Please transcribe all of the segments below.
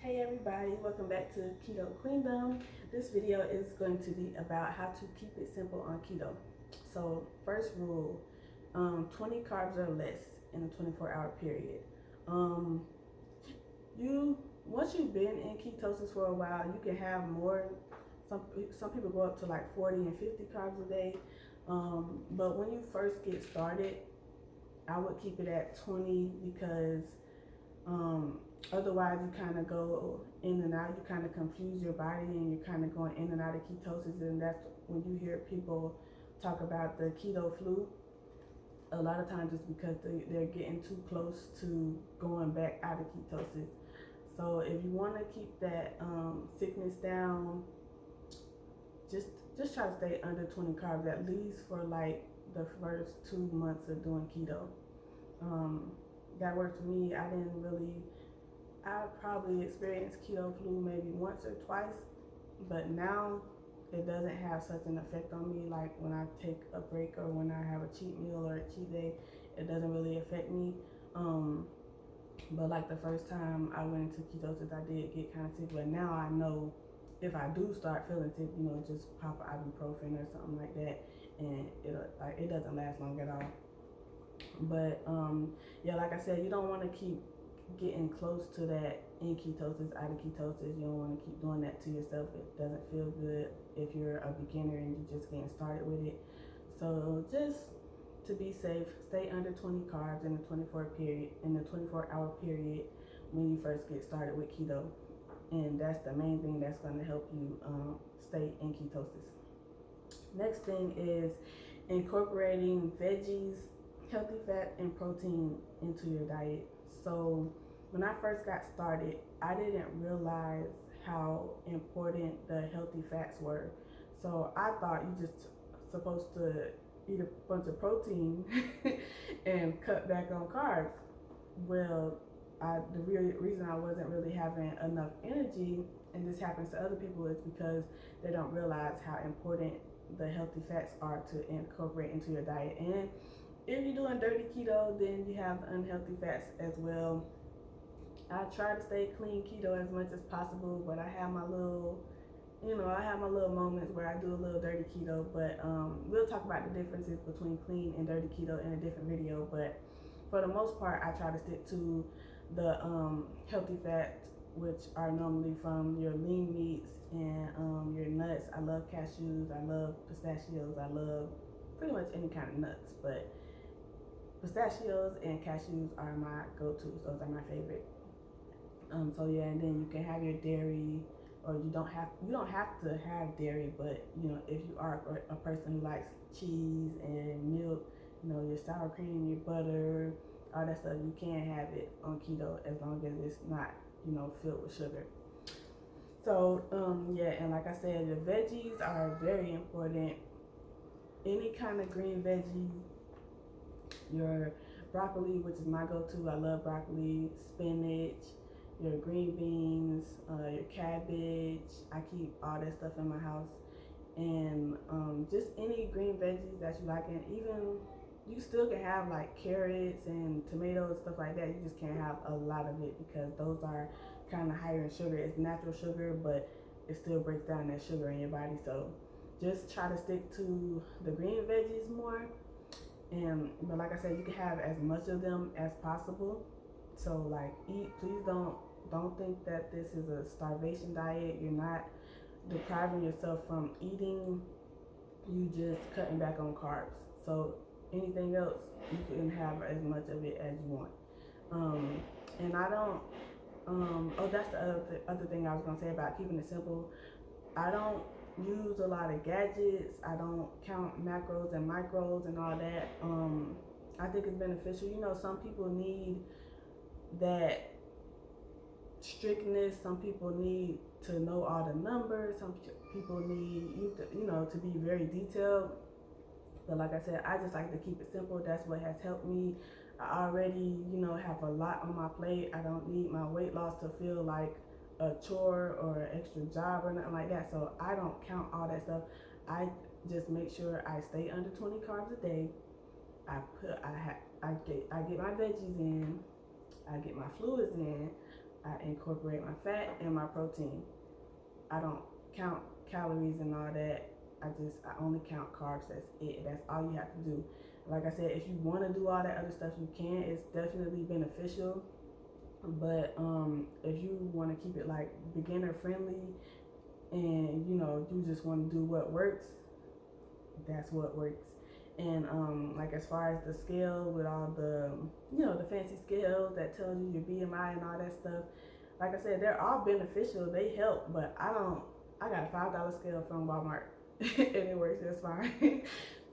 Hey everybody, welcome back to KetoQueendom. This video is going to be about how to keep it simple on keto. So first rule, 20 carbs or less in a 24-hour period. Once you've been in ketosis for a while, you can have more. Some people go up to like 40 and 50 carbs a day. But when you first get started, I would keep it at 20 because otherwise you kind of go in and out, you kind of confuse your body and you're kind of going in and out of ketosis, and that's when you hear people talk about the keto flu. A lot of times it's because they're getting too close to going back out of ketosis. So if you want to keep that sickness down, just try to stay under 20 carbs at least for like the first 2 months of doing keto. That worked for me. I probably experienced keto flu maybe once or twice, but now it doesn't have such an effect on me. Like when I take a break or when I have a cheat meal or a cheat day, it doesn't really affect me. But like the first time I went into ketosis, I did get kind of sick, but now I know if I do start feeling sick, just pop an ibuprofen or something like that, and it doesn't last long at all. But yeah, like I said, you don't want to keep getting close to that in ketosis, out of ketosis. You don't want to keep doing that to yourself. It doesn't feel good if you're a beginner and you're just getting started with it. So just to be safe, stay under 20 carbs in the 24-hour period when you first get started with keto, and that's the main thing that's going to help you stay in ketosis. Next thing is incorporating veggies, healthy fat, and protein into your diet. So when I first got started, I didn't realize how important the healthy fats were. So I thought you just supposed to eat a bunch of protein and cut back on carbs. Well, the real reason I wasn't really having enough energy, and this happens to other people, is because they don't realize how important the healthy fats are to incorporate into your diet. And if you're doing dirty keto, then you have the unhealthy fats as well. I try to stay clean keto as much as possible, but I have my little moments where I do a little dirty keto. But we'll talk about the differences between clean and dirty keto in a different video. But for the most part, I try to stick to the healthy fats, which are normally from your lean meats and your nuts. I love cashews, I love pistachios, I love pretty much any kind of nuts, but pistachios and cashews are my go-tos. Those are my favorite. So yeah, and then you can have your dairy, or you don't have to have dairy, but if you are a person who likes cheese and milk, your sour cream, your butter, all that stuff, you can have it on keto as long as it's not filled with sugar. So yeah, and like I said, the veggies are very important. Any kind of green veggie, your broccoli, which is my go-to. I love broccoli, spinach, your green beans, your cabbage. I keep all that stuff in my house, and just any green veggies that you like. And even you still can have like carrots and tomatoes, stuff like that. You just can't have a lot of it because those are kind of higher in sugar. It's natural sugar, but it still breaks down that sugar in your body. So just try to stick to the green veggies more. But like I said, you can have as much of them as possible. So like please don't think that this is a starvation diet. You're not depriving yourself from eating. You just cutting back on carbs. So anything else, you can have as much of it as you want. And I don't that's the other thing I was gonna say about keeping it simple. I don't use a lot of gadgets. I don't count macros and micros and all that. I think it's beneficial. Some people need that strictness. Some people need to know all the numbers. Some people need you to be very detailed. But like I said, I just like to keep it simple. That's what has helped me. I already have a lot on my plate. I don't need my weight loss to feel like a chore or an extra job or nothing like that. So I don't count all that stuff. I just make sure I stay under 20 carbs a day. I get my veggies in. I get my fluids in. I incorporate my fat and my protein. I don't count calories and all that. I only count carbs. That's it. That's all you have to do. Like I said, if you want to do all that other stuff, you can. It's definitely beneficial. But if you want to keep it like beginner friendly, and you just want to do what works, that's what works. And like as far as the scale with all the the fancy scales that tell you your BMI and all that stuff, like I said, they're all beneficial. They help, but I got a $5 scale from Walmart and it works just fine.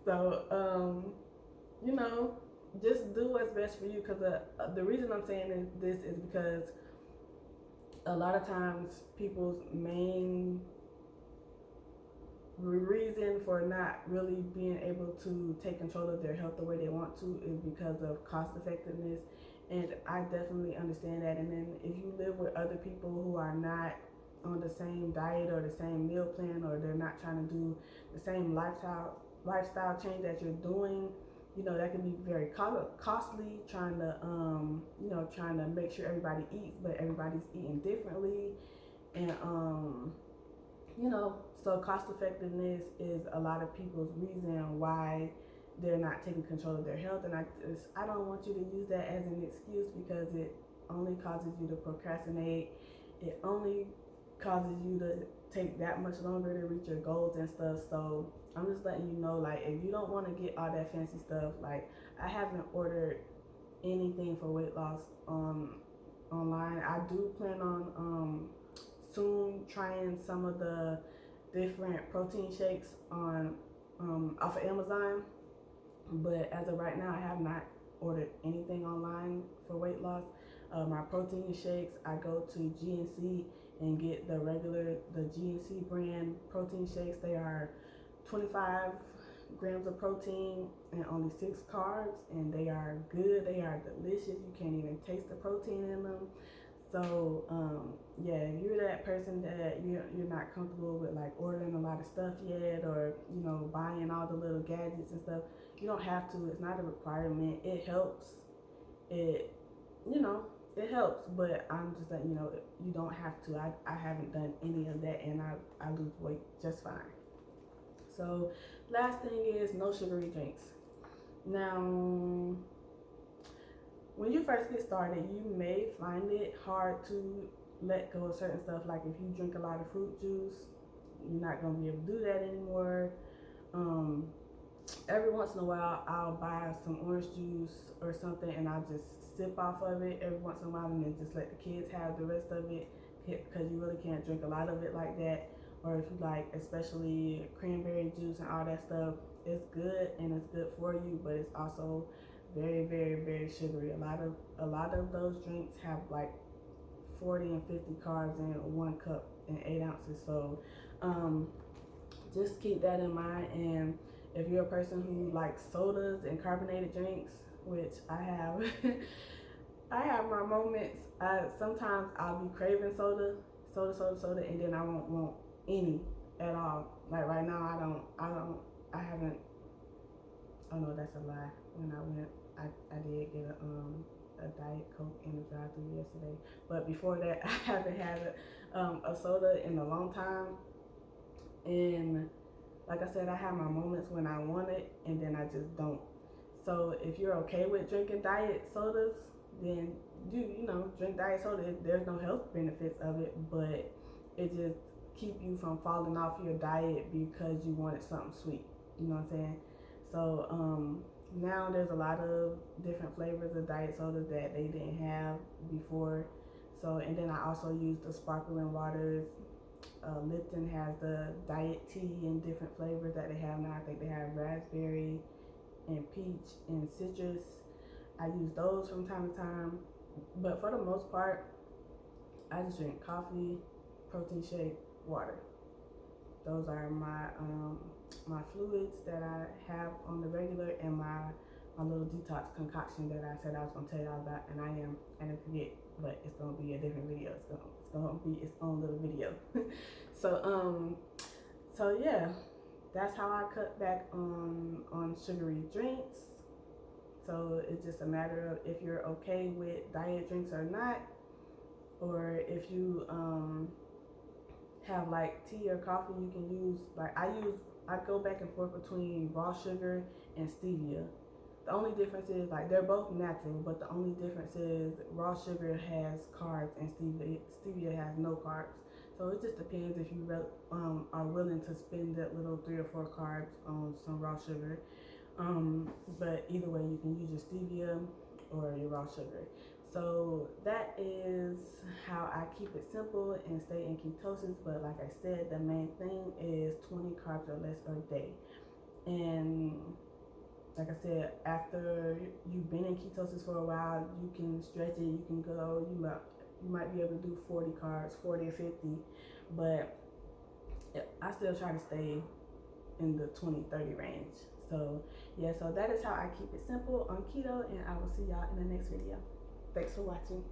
So just do what's best for you, because the reason I'm saying this is because a lot of times people's main reason for not really being able to take control of their health the way they want to is because of cost effectiveness. And I definitely understand that. And then if you live with other people who are not on the same diet or the same meal plan, or they're not trying to do the same lifestyle change that you're doing, that can be very costly, trying to make sure everybody eats, but everybody's eating differently. And so cost effectiveness is a lot of people's reason why they're not taking control of their health. And I don't want you to use that as an excuse, because it only causes you to procrastinate. It only causes you to take that much longer to reach your goals and stuff. So I'm just letting you know, like, if you don't want to get all that fancy stuff, like, I haven't ordered anything for weight loss online. I do plan on soon trying some of the different protein shakes on off of Amazon, but as of right now, I have not ordered anything online for weight loss. My protein shakes, I go to GNC and get the GNC brand protein shakes. They are 25 grams of protein and only 6 carbs, and they are good. They are delicious. You can't even taste the protein in them. So if you're that person that you're not comfortable with like ordering a lot of stuff yet, or buying all the little gadgets and stuff, you don't have to. It's not a requirement. It helps. It helps, but I'm just letting you know, you don't have to. I haven't done any of that, and I lose weight just fine. So last thing is no sugary drinks. Now, when you first get started, you may find it hard to let go of certain stuff. Like if you drink a lot of fruit juice, you're not going to be able to do that anymore. Every once in a while, I'll buy some orange juice or something, and I'll just sip off of it every once in a while, and then just let the kids have the rest of it, because you really can't drink a lot of it like that. Or if you like, especially cranberry juice and all that stuff, it's good and it's good for you, but it's also very, very, very sugary. A lot of those drinks have like 40 and 50 carbs in 1 cup and 8 ounces. So just keep that in mind. And if you're a person who likes sodas and carbonated drinks, which I have, I have my moments. Sometimes I'll be craving soda, and then I won't want any at all. Like right now, I haven't. Oh no, that's a lie. When I went, I did get a Diet Coke in the drive-thru yesterday. But before that, I haven't had a soda in a long time. And like I said, I have my moments when I want it, and then I just don't. So if you're okay with drinking diet sodas, then drink diet soda. There's no health benefits of it, but it just keep you from falling off your diet because you wanted something sweet. You know what I'm saying? So now there's a lot of different flavors of diet sodas that they didn't have before. So, and then I also use the sparkling waters. Lipton has the diet tea in different flavors that they have now. I think they have raspberry and peach and citrus. I use those from time to time, but for the most part, I just drink coffee, protein shake, water. Those are my my fluids that I have on the regular, and my little detox concoction that I said I was gonna tell y'all about, and I forget, but it's gonna be a different video. It's gonna be its own little video. So yeah, that's how I cut back on sugary drinks. So it's just a matter of if you're okay with diet drinks or not. or if you have like tea or coffee, you can use I go back and forth between raw sugar and stevia. The only difference is like they're both natural, but the only difference is raw sugar has carbs and stevia has no carbs. So it just depends if you are willing to spend that little 3 or 4 carbs on some raw sugar. But either way, you can use your stevia or your raw sugar. So that is how I keep it simple and stay in ketosis. But like I said, the main thing is 20 carbs or less a day. And like I said, after you've been in ketosis for a while, you can stretch it. You can go. You might be able to do 40 carbs, 40 or 50, but I still try to stay in the 20-30 range. So yeah, so that is how I keep it simple on keto, and I will see y'all in the next video. Thanks for watching.